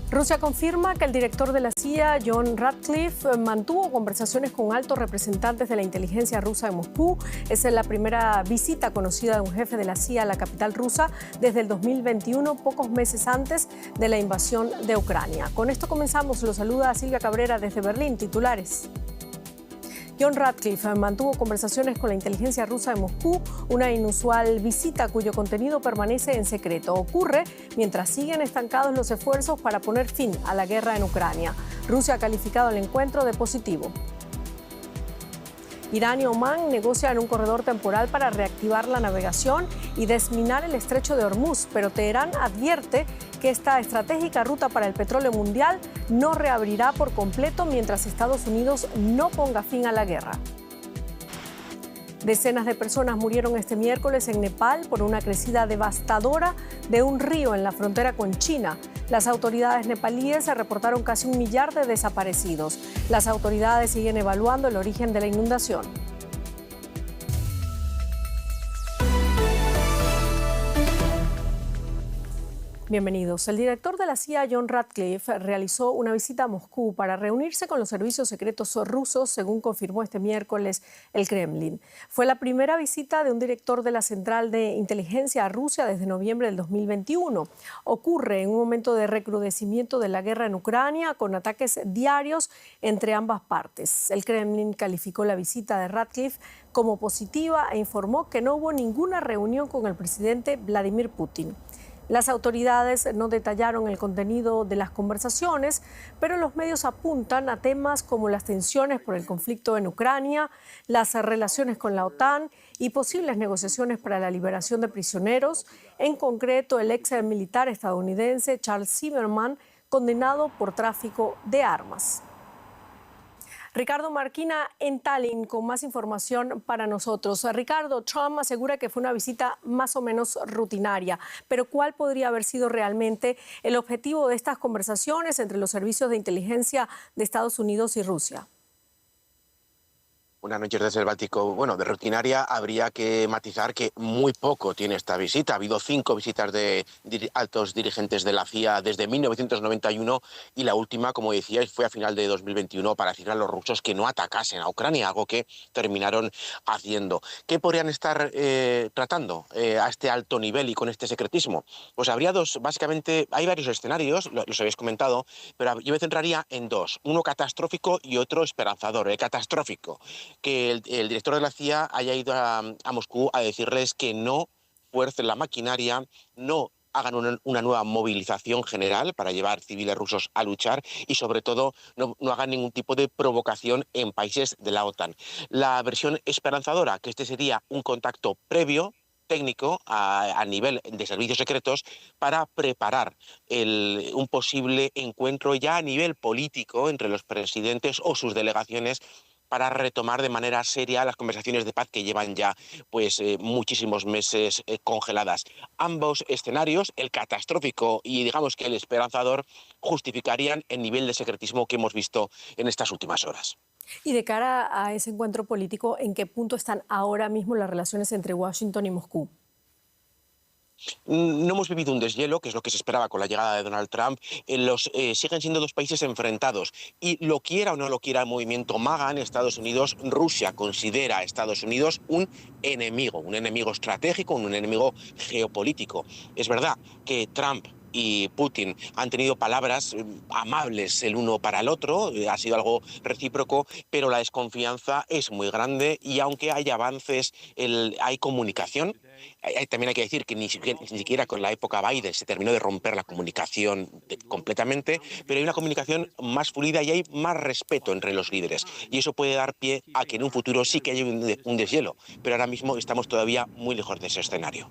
Rusia confirma que el director de la CIA, John Ratcliffe, mantuvo conversaciones con altos representantes de la inteligencia rusa en Moscú. Esa es la primera visita conocida de un jefe de la CIA a la capital rusa desde el 2021, pocos meses antes de la invasión de Ucrania. Con esto comenzamos. Lo saluda Silvia Cabrera desde Berlín. Titulares. John Ratcliffe mantuvo conversaciones con la inteligencia rusa en Moscú, una inusual visita cuyo contenido permanece en secreto. Ocurre mientras siguen estancados los esfuerzos para poner fin a la guerra en Ucrania. Rusia ha calificado el encuentro de positivo. Irán y Omán negocian un corredor temporal para reactivar la navegación y desminar el estrecho de Hormuz, pero Teherán advierte que esta estratégica ruta para el petróleo mundial no reabrirá por completo mientras Estados Unidos no ponga fin a la guerra. Decenas de personas murieron este miércoles en Nepal por una crecida devastadora de un río en la frontera con China. Las autoridades nepalíes reportaron casi 1 millar de desaparecidos. Las autoridades siguen evaluando el origen de la inundación. Bienvenidos. El director de la CIA, John Ratcliffe, realizó una visita a Moscú para reunirse con los servicios secretos rusos, según confirmó este miércoles el Kremlin. Fue la primera visita de un director de la Central de Inteligencia a Rusia desde noviembre del 2021. Ocurre en un momento de recrudecimiento de la guerra en Ucrania, con ataques diarios entre ambas partes. El Kremlin calificó la visita de Ratcliffe como positiva e informó que no hubo ninguna reunión con el presidente Vladimir Putin. Las autoridades no detallaron el contenido de las conversaciones, pero los medios apuntan a temas como las tensiones por el conflicto en Ucrania, las relaciones con la OTAN y posibles negociaciones para la liberación de prisioneros, en concreto el ex militar estadounidense Charles Zimmerman, condenado por tráfico de armas. Ricardo Marquina en Tallinn con más información para nosotros. Ricardo, Trump asegura que fue una visita más o menos rutinaria, pero ¿cuál podría haber sido realmente el objetivo de estas conversaciones entre los servicios de inteligencia de Estados Unidos y Rusia? Buenas noches desde el Báltico. Bueno, de rutinaria habría que matizar que muy poco tiene esta visita. Ha habido 5 visitas de altos dirigentes de la CIA desde 1991 y la última, como decíais, fue a final de 2021 para decir a los rusos que no atacasen a Ucrania, algo que terminaron haciendo. ¿Qué podrían estar tratando a este alto nivel y con este secretismo? Pues habría dos, básicamente, hay varios escenarios, los habéis comentado, pero yo me centraría en dos, uno catastrófico y otro esperanzador. El catastrófico, que el director de la CIA haya ido a Moscú a decirles que no fuercen la maquinaria, no hagan una nueva movilización general para llevar civiles rusos a luchar y, sobre todo, no hagan ningún tipo de provocación en países de la OTAN. La versión esperanzadora, que este sería un contacto previo, técnico, a nivel de servicios secretos, para preparar un posible encuentro ya a nivel político entre los presidentes o sus delegaciones, para retomar de manera seria las conversaciones de paz que llevan ya muchísimos meses congeladas. Ambos escenarios, el catastrófico y digamos que el esperanzador, justificarían el nivel de secretismo que hemos visto en estas últimas horas. Y de cara a ese encuentro político, ¿en qué punto están ahora mismo las relaciones entre Washington y Moscú? No hemos vivido un deshielo, que es lo que se esperaba con la llegada de Donald Trump. Siguen siendo dos países enfrentados. Y lo quiera o no lo quiera el movimiento MAGA en Estados Unidos, Rusia considera a Estados Unidos un enemigo estratégico, un enemigo geopolítico. Es verdad que Trump y Putin han tenido palabras amables el uno para el otro, ha sido algo recíproco, pero la desconfianza es muy grande y aunque hay avances, hay comunicación. También hay que decir que ni siquiera con la época Biden se terminó de romper la comunicación completamente, pero hay una comunicación más fluida y hay más respeto entre los líderes. Y eso puede dar pie a que en un futuro sí que haya un deshielo, pero ahora mismo estamos todavía muy lejos de ese escenario.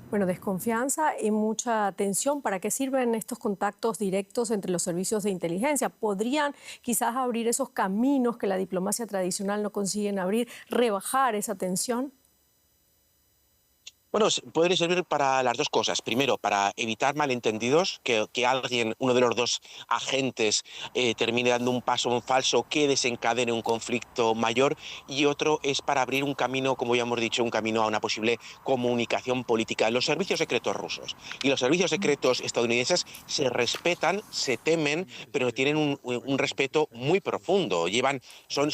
Bueno, desconfianza y mucha tensión. ¿Para qué sirven estos contactos directos entre los servicios de inteligencia? ¿Podrían quizás abrir esos caminos que la diplomacia tradicional no consiguen abrir, rebajar esa tensión? Bueno, podría servir para las dos cosas. Primero, para evitar malentendidos, que alguien, uno de los dos agentes, termine dando un paso en falso que desencadene un conflicto mayor. Y otro es para abrir un camino, como ya hemos dicho, un camino a una posible comunicación política. Los servicios secretos rusos y los servicios secretos estadounidenses se respetan, se temen, pero tienen un respeto muy profundo. Son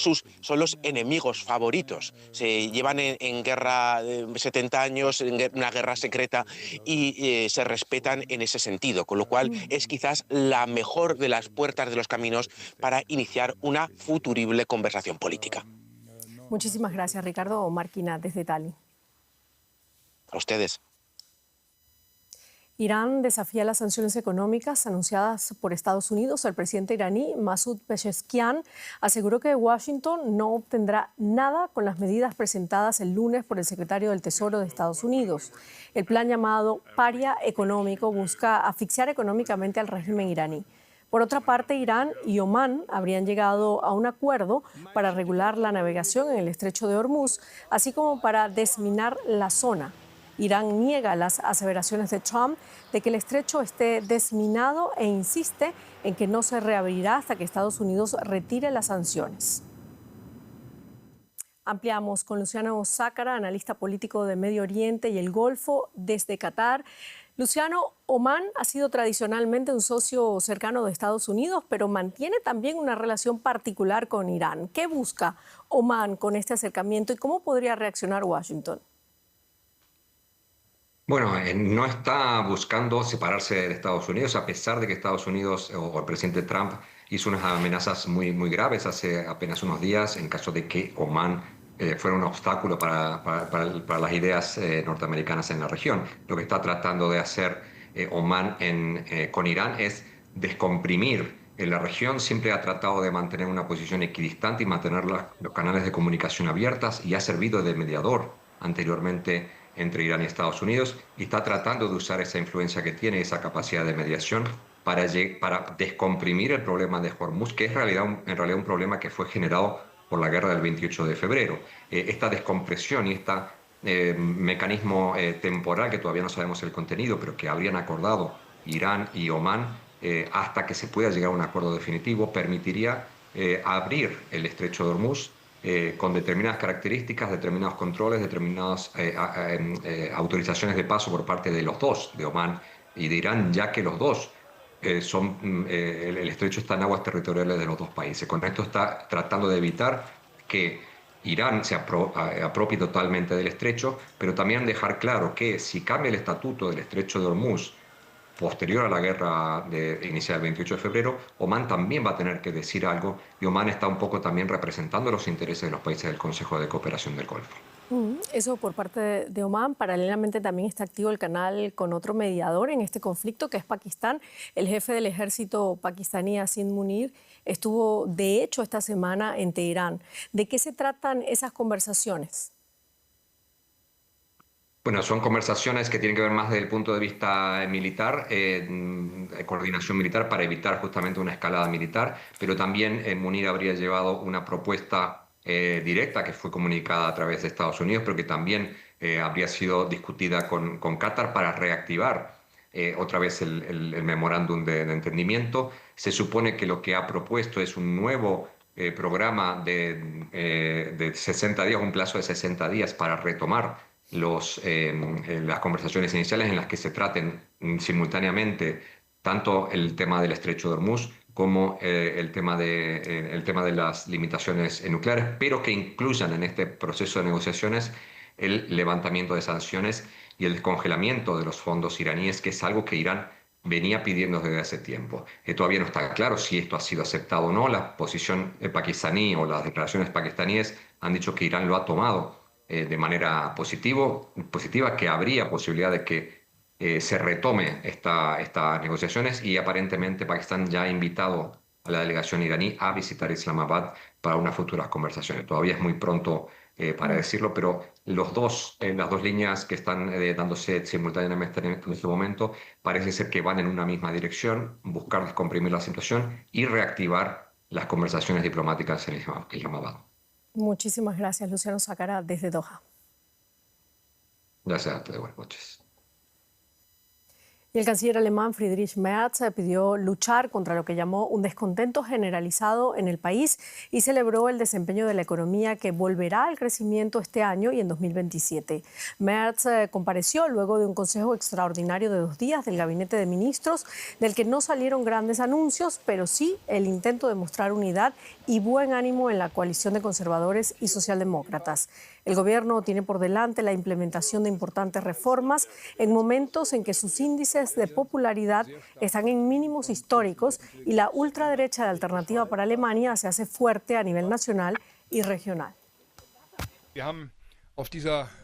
los enemigos favoritos. Se llevan en guerra 70 años, en una guerra secreta, y se respetan en ese sentido, con lo cual es quizás la mejor de las puertas de los caminos para iniciar una futurible conversación política. Muchísimas gracias, Ricardo Marquina, desde Tallinn. A ustedes. Irán desafía las sanciones económicas anunciadas por Estados Unidos. El presidente iraní, Masoud Pezeshkian, aseguró que Washington no obtendrá nada con las medidas presentadas el lunes por el secretario del Tesoro de Estados Unidos. El plan llamado Paria Económico busca asfixiar económicamente al régimen iraní. Por otra parte, Irán y Omán habrían llegado a un acuerdo para regular la navegación en el estrecho de Hormuz, así como para desminar la zona. Irán niega las aseveraciones de Trump de que el estrecho esté desminado e insiste en que no se reabrirá hasta que Estados Unidos retire las sanciones. Ampliamos con Luciano Zácara, analista político de Medio Oriente y el Golfo desde Qatar. Luciano, Omán ha sido tradicionalmente un socio cercano de Estados Unidos, pero mantiene también una relación particular con Irán. ¿Qué busca Omán con este acercamiento y cómo podría reaccionar Washington? Bueno, no está buscando separarse de Estados Unidos, a pesar de que Estados Unidos o el presidente Trump hizo unas amenazas muy graves hace apenas unos días en caso de que Omán fuera un obstáculo para las ideas norteamericanas en la región. Lo que está tratando de hacer Omán con Irán es descomprimir. En la región siempre ha tratado de mantener una posición equidistante y mantener los canales de comunicación abiertas y ha servido de mediador anteriormente entre Irán y Estados Unidos, y está tratando de usar esa influencia que tiene, esa capacidad de mediación para descomprimir el problema de Hormuz, que es en realidad un problema que fue generado por la guerra del 28 de febrero. Esta descompresión y este mecanismo temporal, que todavía no sabemos el contenido, pero que habrían acordado Irán y Omán, hasta que se pueda llegar a un acuerdo definitivo, permitiría abrir el estrecho de Hormuz con determinadas características, determinados controles, determinadas autorizaciones de paso por parte de los dos, de Omán y de Irán, ya que los dos el estrecho está en aguas territoriales de los dos países. Con esto está tratando de evitar que Irán se apropie totalmente del estrecho, pero también dejar claro que si cambia el estatuto del estrecho de Hormuz posterior a la guerra inicial del 28 de febrero, Omán también va a tener que decir algo, y Omán está un poco también representando los intereses de los países del Consejo de Cooperación del Golfo. Eso por parte de Omán. Paralelamente también está activo el canal con otro mediador en este conflicto, que es Pakistán. El jefe del ejército pakistaní, Asim Munir, estuvo de hecho esta semana en Teherán. ¿De qué se tratan esas conversaciones? Bueno, son conversaciones que tienen que ver más desde el punto de vista militar, coordinación militar para evitar justamente una escalada militar, pero también Munir habría llevado una propuesta directa que fue comunicada a través de Estados Unidos, pero que también habría sido discutida con Qatar para reactivar otra vez el memorándum de entendimiento. Se supone que lo que ha propuesto es un nuevo programa de 60 días, un plazo de 60 días para retomar las conversaciones iniciales en las que se traten simultáneamente tanto el tema del estrecho de Hormuz como el tema de las limitaciones nucleares, pero que incluyan en este proceso de negociaciones el levantamiento de sanciones y el descongelamiento de los fondos iraníes, que es algo que Irán venía pidiendo desde hace tiempo. Todavía no está claro si esto ha sido aceptado o no. La posición pakistaní o las declaraciones pakistaníes han dicho que Irán lo ha tomado de manera positiva, que habría posibilidad de que se retome estas negociaciones, y aparentemente Pakistán ya ha invitado a la delegación iraní a visitar Islamabad para unas futuras conversaciones. Todavía es muy pronto para decirlo, pero las dos líneas que están dándose simultáneamente en este momento parece ser que van en una misma dirección: buscar descomprimir la situación y reactivar las conversaciones diplomáticas en Islamabad. Muchísimas gracias, Luciano Zácara, desde Doha. Gracias a todos. Buenas noches. Y el canciller alemán Friedrich Merz pidió luchar contra lo que llamó un descontento generalizado en el país y celebró el desempeño de la economía que volverá al crecimiento este año y en 2027. Merz compareció luego de un consejo extraordinario de 2 días del gabinete de ministros, del que no salieron grandes anuncios, pero sí el intento de mostrar unidad y buen ánimo en la coalición de conservadores y socialdemócratas. El gobierno tiene por delante la implementación de importantes reformas en momentos en que sus índices de popularidad están en mínimos históricos y la ultraderecha de Alternativa para Alemania se hace fuerte a nivel nacional y regional.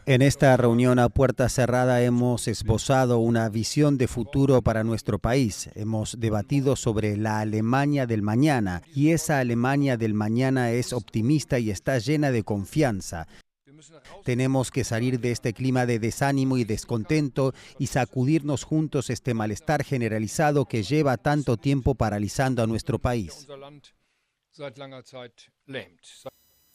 En esta reunión a puerta cerrada hemos esbozado una visión de futuro para nuestro país. Hemos debatido sobre la Alemania del mañana y esa Alemania del mañana es optimista y está llena de confianza. Tenemos que salir de este clima de desánimo y descontento y sacudirnos juntos este malestar generalizado que lleva tanto tiempo paralizando a nuestro país.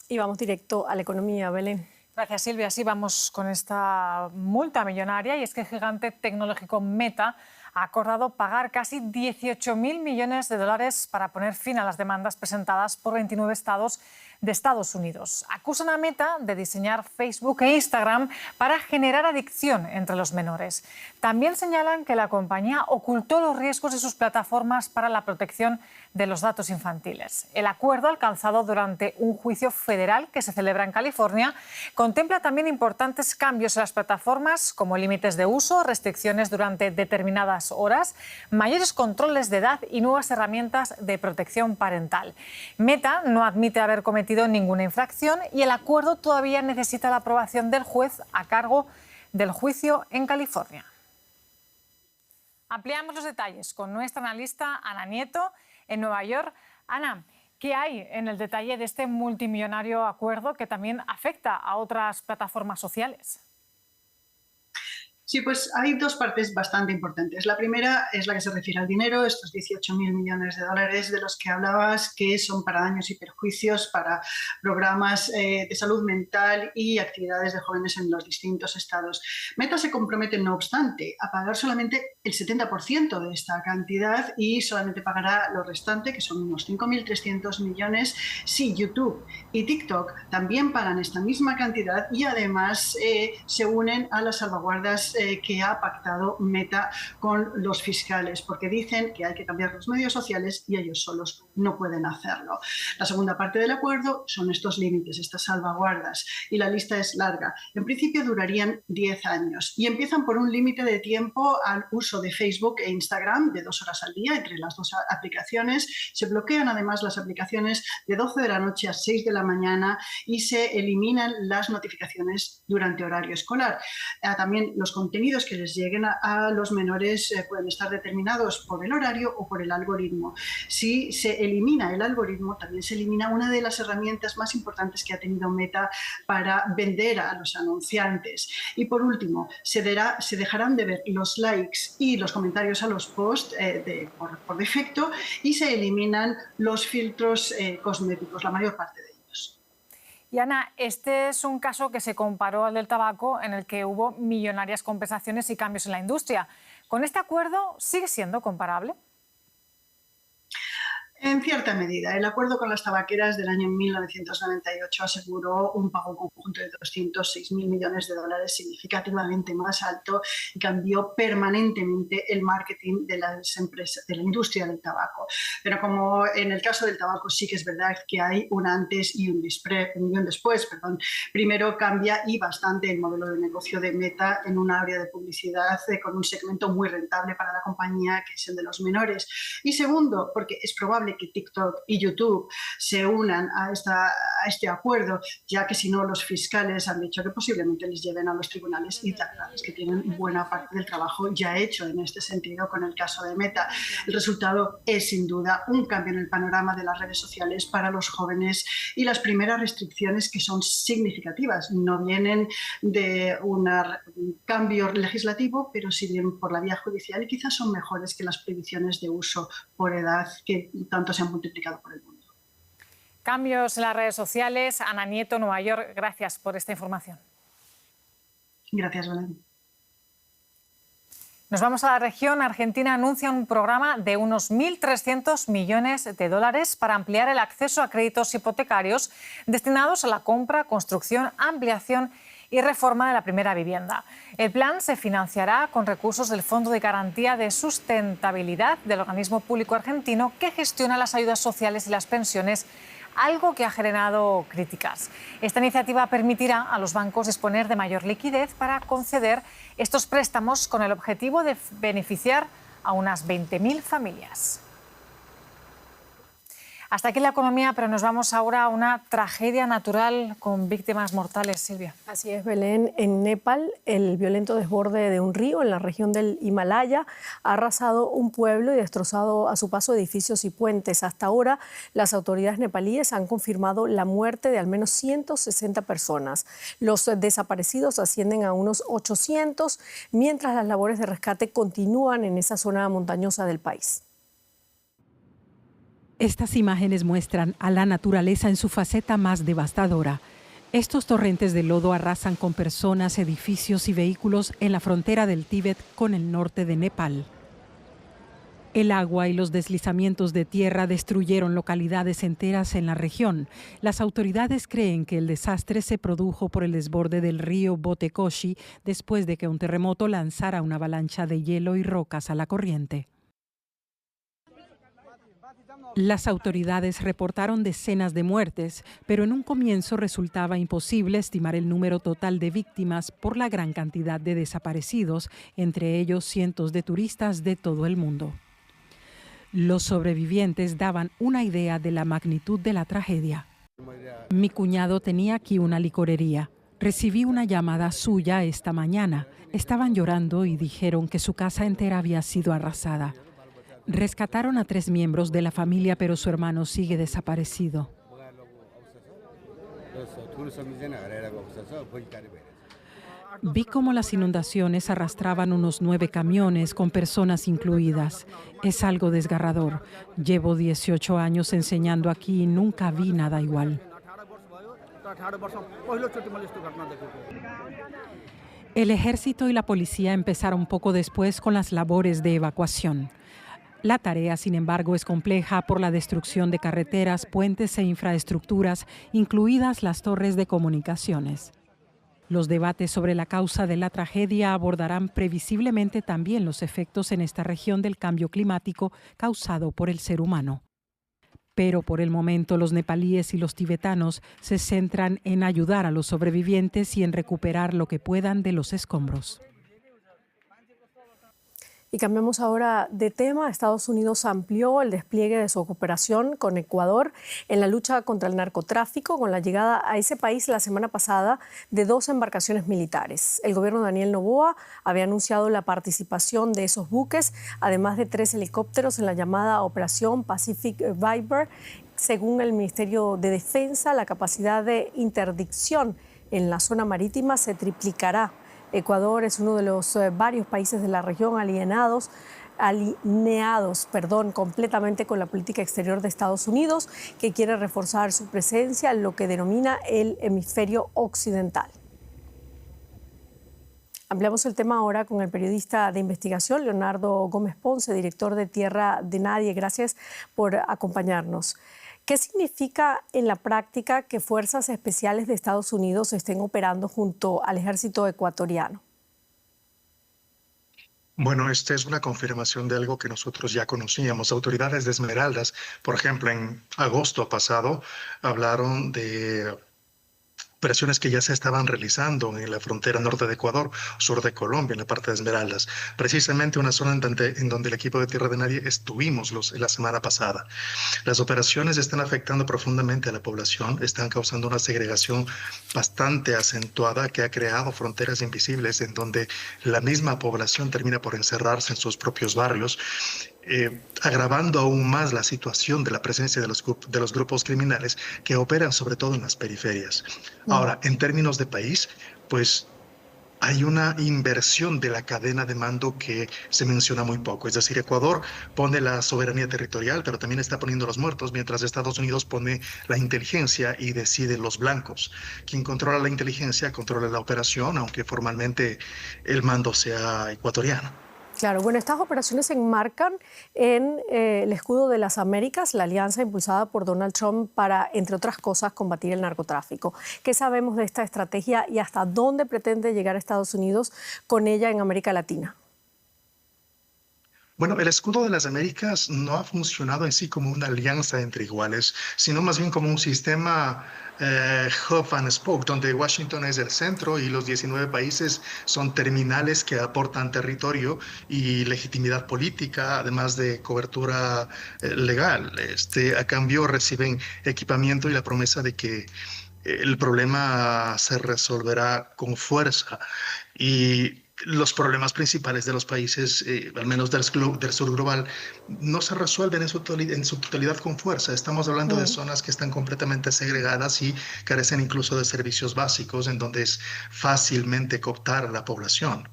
Y vamos directo a la economía, Belén. Gracias, Silvia. Sí, vamos con esta multa millonaria y es que el gigante tecnológico Meta ha acordado pagar casi 18.000 millones de dólares para poner fin a las demandas presentadas por 29 estados de Estados Unidos. Acusan a Meta de diseñar Facebook e Instagram para generar adicción entre los menores. También señalan que la compañía ocultó los riesgos de sus plataformas para la protección de los datos infantiles. El acuerdo alcanzado durante un juicio federal que se celebra en California contempla también importantes cambios en las plataformas, como límites de uso, restricciones durante determinadas horas, mayores controles de edad y nuevas herramientas de protección parental. Meta no admite haber cometido ninguna infracción y el acuerdo todavía necesita la aprobación del juez a cargo del juicio en California. Ampliamos los detalles con nuestra analista Ana Nieto en Nueva York. Ana, ¿qué hay en el detalle de este multimillonario acuerdo que también afecta a otras plataformas sociales? Sí, pues hay dos partes bastante importantes. La primera es la que se refiere al dinero, estos 18.000 millones de dólares de los que hablabas, que son para daños y perjuicios, para programas de salud mental y actividades de jóvenes en los distintos estados. Meta se compromete, no obstante, a pagar solamente el 70% de esta cantidad y solamente pagará lo restante, que son unos 5.300 millones, si YouTube y TikTok también pagan esta misma cantidad y además se unen a las salvaguardas que ha pactado Meta con los fiscales, porque dicen que hay que cambiar los medios sociales y ellos solos no pueden hacerlo. La segunda parte del acuerdo son estos límites, estas salvaguardas, y la lista es larga. En principio durarían 10 años y empiezan por un límite de tiempo al uso de Facebook e Instagram de 2 horas al día entre las dos aplicaciones. Se bloquean además las aplicaciones de 12 de la noche a 6 de la mañana y se eliminan las notificaciones durante horario escolar. También los contenidos que les lleguen a los menores pueden estar determinados por el horario o por el algoritmo. Si se elimina el algoritmo, también se elimina una de las herramientas más importantes que ha tenido Meta para vender a los anunciantes. Y por último, se dejarán de ver los likes y los comentarios a los posts por defecto y se eliminan los filtros cosméticos, la mayor parte de ellos. Y Ana, este es un caso que se comparó al del tabaco, en el que hubo millonarias compensaciones y cambios en la industria. ¿Con este acuerdo sigue siendo comparable? En cierta medida. El acuerdo con las tabaqueras del año 1998 aseguró un pago conjunto de 206.000 millones de dólares, significativamente más alto, y cambió permanentemente el marketing de las empresas, de la industria del tabaco. Pero como en el caso del tabaco sí que es verdad que hay un antes y un después. Primero cambia y bastante el modelo de negocio de Meta en un área de publicidad con un segmento muy rentable para la compañía, que es el de los menores. Y segundo, porque es probable que TikTok y YouTube se unan a este acuerdo, ya que si no los fiscales han dicho que posiblemente les lleven a los tribunales y tribunales que tienen buena parte del trabajo ya hecho en este sentido con el caso de Meta. El resultado es sin duda un cambio en el panorama de las redes sociales para los jóvenes y las primeras restricciones que son significativas. No vienen de un cambio legislativo, pero sí vienen por la vía judicial y quizás son mejores que las prohibiciones de uso por edad que tanto se han multiplicado por el mundo. Cambios en las redes sociales. Ana Nieto, Nueva York, gracias por esta información. Gracias, Belén. Nos vamos a la región. Argentina anuncia un programa de unos 1.300 millones de dólares para ampliar el acceso a créditos hipotecarios destinados a la compra, construcción, ampliación y reforma de la primera vivienda. El plan se financiará con recursos del Fondo de Garantía de Sustentabilidad del organismo público argentino que gestiona las ayudas sociales y las pensiones, algo que ha generado críticas. Esta iniciativa permitirá a los bancos disponer de mayor liquidez para conceder estos préstamos con el objetivo de beneficiar a unas 20.000 familias. Hasta aquí la economía, pero nos vamos ahora a una tragedia natural con víctimas mortales, Silvia. Así es, Belén. En Nepal, el violento desborde de un río en la región del Himalaya ha arrasado un pueblo y destrozado a su paso edificios y puentes. Hasta ahora, las autoridades nepalíes han confirmado la muerte de al menos 160 personas. Los desaparecidos ascienden a unos 800, mientras las labores de rescate continúan en esa zona montañosa del país. Estas imágenes muestran a la naturaleza en su faceta más devastadora. Estos torrentes de lodo arrasan con personas, edificios y vehículos en la frontera del Tíbet con el norte de Nepal. El agua y los deslizamientos de tierra destruyeron localidades enteras en la región. Las autoridades creen que el desastre se produjo por el desborde del río Botekoshi después de que un terremoto lanzara una avalancha de hielo y rocas a la corriente. Las autoridades reportaron decenas de muertes, pero en un comienzo resultaba imposible estimar el número total de víctimas por la gran cantidad de desaparecidos, entre ellos cientos de turistas de todo el mundo. Los sobrevivientes daban una idea de la magnitud de la tragedia. Mi cuñado tenía aquí una licorería. Recibí una llamada suya esta mañana. Estaban llorando y dijeron que su casa entera había sido arrasada. Rescataron a 3 miembros de la familia, pero su hermano sigue desaparecido. Vi cómo las inundaciones arrastraban unos 9 camiones con personas incluidas. Es algo desgarrador. Llevo 18 años enseñando aquí y nunca vi nada igual. El ejército y la policía empezaron poco después con las labores de evacuación. La tarea, sin embargo, es compleja por la destrucción de carreteras, puentes e infraestructuras, incluidas las torres de comunicaciones. Los debates sobre la causa de la tragedia abordarán previsiblemente también los efectos en esta región del cambio climático causado por el ser humano. Pero por el momento los nepalíes y los tibetanos se centran en ayudar a los sobrevivientes y en recuperar lo que puedan de los escombros. Y cambiamos ahora de tema. Estados Unidos amplió el despliegue de su cooperación con Ecuador en la lucha contra el narcotráfico con la llegada a ese país la semana pasada de 2 embarcaciones militares. El gobierno de Daniel Noboa había anunciado la participación de esos buques, además de 3 helicópteros en la llamada Operación Pacific Viper. Según el Ministerio de Defensa, la capacidad de interdicción en la zona marítima se triplicará. Ecuador es uno de los varios países de la región alineados completamente con la política exterior de Estados Unidos, que quiere reforzar su presencia en lo que denomina el hemisferio occidental. Ampliamos el tema ahora con el periodista de investigación Leonardo Gómez Ponce, director de Tierra de Nadie. Gracias por acompañarnos. ¿Qué significa en la práctica que fuerzas especiales de Estados Unidos estén operando junto al ejército ecuatoriano? Bueno, esta es una confirmación de algo que nosotros ya conocíamos. Autoridades de Esmeraldas, por ejemplo, en agosto pasado, hablaron de operaciones que ya se estaban realizando en la frontera norte de Ecuador, sur de Colombia, en la parte de Esmeraldas. Precisamente una zona en donde el equipo de Tierra de Nadie estuvimos la semana pasada. Las operaciones están afectando profundamente a la población, están causando una segregación bastante acentuada que ha creado fronteras invisibles en donde la misma población termina por encerrarse en sus propios barrios, agravando aún más la situación de la presencia de los grupos criminales que operan sobre todo en las periferias. Ahora, en términos de país, pues hay una inversión de la cadena de mando que se menciona muy poco. Es decir, Ecuador pone la soberanía territorial, pero también está poniendo los muertos, mientras Estados Unidos pone la inteligencia y decide los blancos. Quien controla la inteligencia controla la operación, aunque formalmente el mando sea ecuatoriano. Claro, bueno, estas operaciones se enmarcan en el Escudo de las Américas, la alianza impulsada por Donald Trump para, entre otras cosas, combatir el narcotráfico. ¿Qué sabemos de esta estrategia y hasta dónde pretende llegar Estados Unidos con ella en América Latina? Bueno, el Escudo de las Américas no ha funcionado en sí como una alianza entre iguales, sino más bien como un sistema hub and spoke, donde Washington es el centro y los 19 países son terminales que aportan territorio y legitimidad política, además de cobertura legal. A cambio reciben equipamiento y la promesa de que el problema se resolverá con fuerza. Y los problemas principales de los países, al menos del sur global, no se resuelven en su totalidad con fuerza. Estamos hablando de zonas que están completamente segregadas y carecen incluso de servicios básicos, en donde es fácilmente cooptar a la población.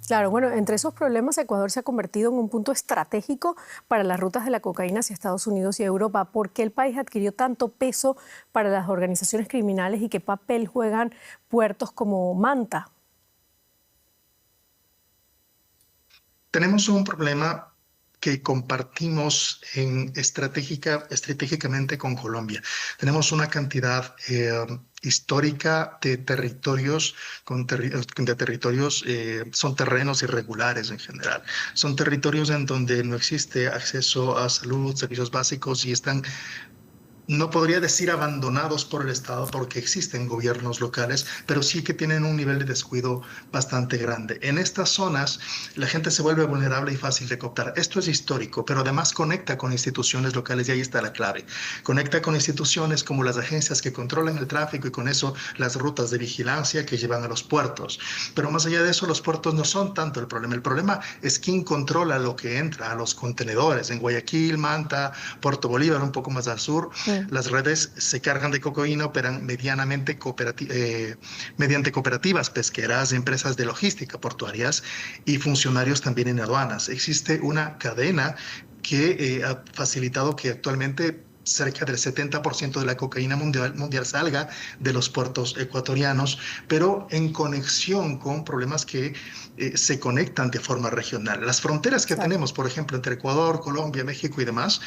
Claro, bueno, entre esos problemas Ecuador se ha convertido en un punto estratégico para las rutas de la cocaína hacia Estados Unidos y Europa. ¿Por qué el país adquirió tanto peso para las organizaciones criminales y qué papel juegan puertos como Manta? Tenemos un problema que compartimos estratégicamente con Colombia. Tenemos una cantidad histórica de territorios, son terrenos irregulares en general. Son territorios en donde no existe acceso a salud, servicios básicos y están... No podría decir abandonados por el Estado porque existen gobiernos locales, pero sí que tienen un nivel de descuido bastante grande. En estas zonas la gente se vuelve vulnerable y fácil de cooptar. Esto es histórico, pero además conecta con instituciones locales y ahí está la clave. Conecta con instituciones como las agencias que controlan el tráfico y con eso las rutas de vigilancia que llevan a los puertos. Pero más allá de eso, los puertos no son tanto el problema. El problema es quién controla lo que entra a los contenedores. En Guayaquil, Manta, Puerto Bolívar, un poco más al sur. Las redes se cargan de cocaína, operan mediante cooperativas pesqueras, empresas de logística portuarias y funcionarios también en aduanas. Existe una cadena que ha facilitado que actualmente cerca del 70% de la cocaína mundial salga de los puertos ecuatorianos, pero en conexión con problemas que se conectan de forma regional. Las fronteras que tenemos, por ejemplo, entre Ecuador, Colombia, México y demás,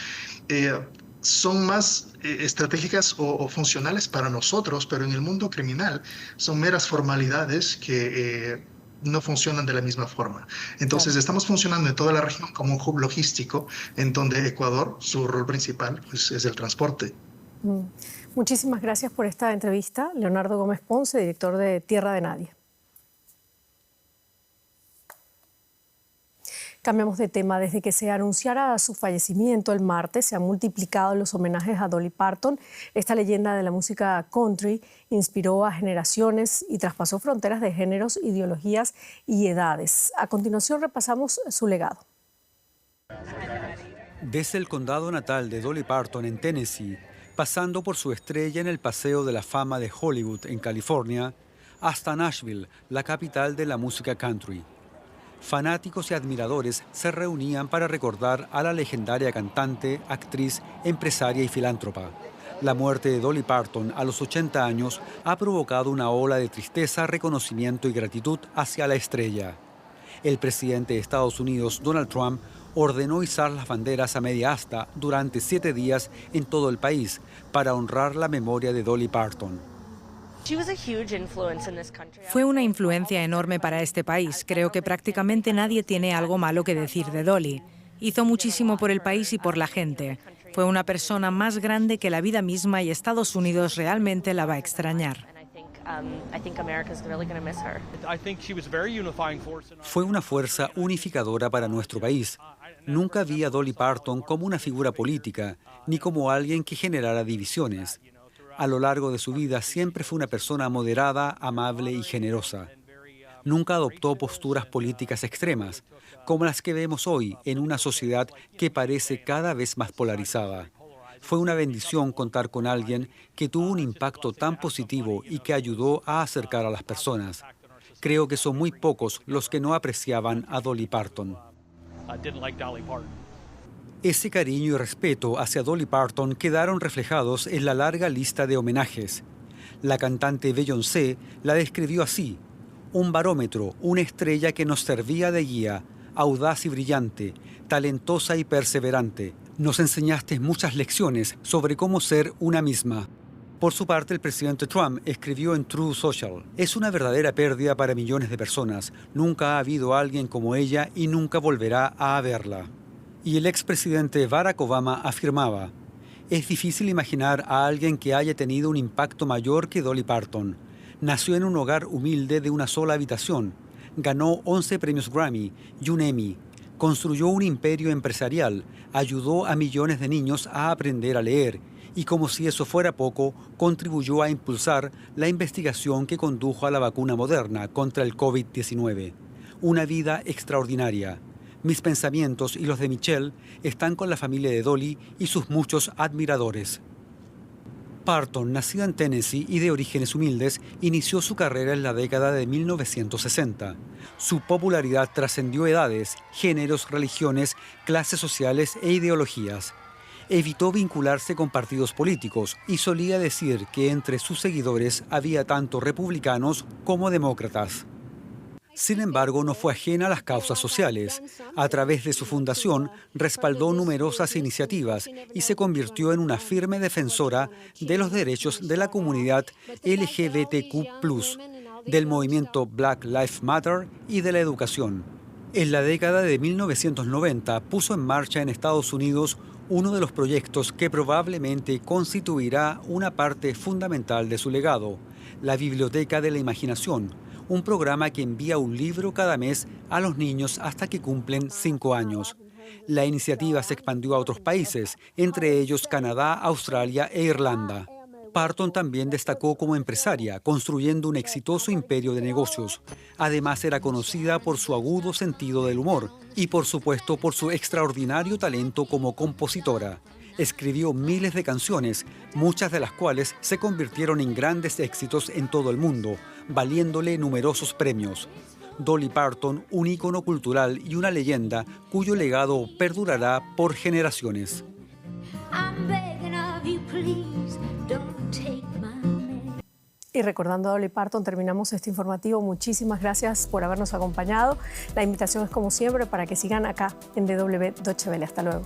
son más estratégicas o funcionales para nosotros, pero en el mundo criminal son meras formalidades que no funcionan de la misma forma. Entonces estamos funcionando en toda la región como un hub logístico en donde Ecuador, su rol principal pues, es el transporte. Muchísimas gracias por esta entrevista. Leonardo Gómez Ponce, director de Tierra de Nadie. Cambiamos de tema. Desde que se anunciara su fallecimiento el martes, se han multiplicado los homenajes a Dolly Parton. Esta leyenda de la música country inspiró a generaciones y traspasó fronteras de géneros, ideologías y edades. A continuación repasamos su legado. Desde el condado natal de Dolly Parton en Tennessee, pasando por su estrella en el Paseo de la Fama de Hollywood en California, hasta Nashville, la capital de la música country. Fanáticos y admiradores se reunían para recordar a la legendaria cantante, actriz, empresaria y filántropa. La muerte de Dolly Parton a los 80 años ha provocado una ola de tristeza, reconocimiento y gratitud hacia la estrella. El presidente de Estados Unidos, Donald Trump, ordenó izar las banderas a media asta durante 7 días en todo el país para honrar la memoria de Dolly Parton. Fue una influencia enorme para este país. Creo que prácticamente nadie tiene algo malo que decir de Dolly. Hizo muchísimo por el país y por la gente. Fue una persona más grande que la vida misma y Estados Unidos realmente la va a extrañar. Fue una fuerza unificadora para nuestro país. Nunca vi a Dolly Parton como una figura política, ni como alguien que generara divisiones. A lo largo de su vida siempre fue una persona moderada, amable y generosa. Nunca adoptó posturas políticas extremas, como las que vemos hoy en una sociedad que parece cada vez más polarizada. Fue una bendición contar con alguien que tuvo un impacto tan positivo y que ayudó a acercar a las personas. Creo que son muy pocos los que no apreciaban a Dolly Parton. Ese cariño y respeto hacia Dolly Parton quedaron reflejados en la larga lista de homenajes. La cantante Beyoncé la describió así: un barómetro, una estrella que nos servía de guía, audaz y brillante, talentosa y perseverante. Nos enseñaste muchas lecciones sobre cómo ser una misma. Por su parte, el presidente Trump escribió en Truth Social: es una verdadera pérdida para millones de personas. Nunca ha habido alguien como ella y nunca volverá a haberla. Y el expresidente Barack Obama afirmaba: es difícil imaginar a alguien que haya tenido un impacto mayor que Dolly Parton. Nació en un hogar humilde de una sola habitación. Ganó 11 premios Grammy y un Emmy. Construyó un imperio empresarial. Ayudó a millones de niños a aprender a leer. Y como si eso fuera poco, contribuyó a impulsar la investigación que condujo a la vacuna Moderna contra el COVID-19. Una vida extraordinaria. Mis pensamientos y los de Michelle están con la familia de Dolly y sus muchos admiradores. Parton, nacida en Tennessee y de orígenes humildes, inició su carrera en la década de 1960. Su popularidad trascendió edades, géneros, religiones, clases sociales e ideologías. Evitó vincularse con partidos políticos y solía decir que entre sus seguidores había tanto republicanos como demócratas. Sin embargo, no fue ajena a las causas sociales. A través de su fundación, respaldó numerosas iniciativas y se convirtió en una firme defensora de los derechos de la comunidad LGBTQ+, del movimiento Black Lives Matter y de la educación. En la década de 1990 puso en marcha en Estados Unidos uno de los proyectos que probablemente constituirá una parte fundamental de su legado, la Biblioteca de la Imaginación, un programa que envía un libro cada mes a los niños hasta que cumplen 5 años. La iniciativa se expandió a otros países, entre ellos Canadá, Australia e Irlanda. Parton también destacó como empresaria, construyendo un exitoso imperio de negocios. Además, era conocida por su agudo sentido del humor y, por supuesto, por su extraordinario talento como compositora. Escribió miles de canciones, muchas de las cuales se convirtieron en grandes éxitos en todo el mundo, valiéndole numerosos premios. Dolly Parton, un ícono cultural y una leyenda cuyo legado perdurará por generaciones. Y recordando a Dolly Parton, terminamos este informativo. Muchísimas gracias por habernos acompañado. La invitación es como siempre para que sigan acá en DW Deutsche Welle. Hasta luego.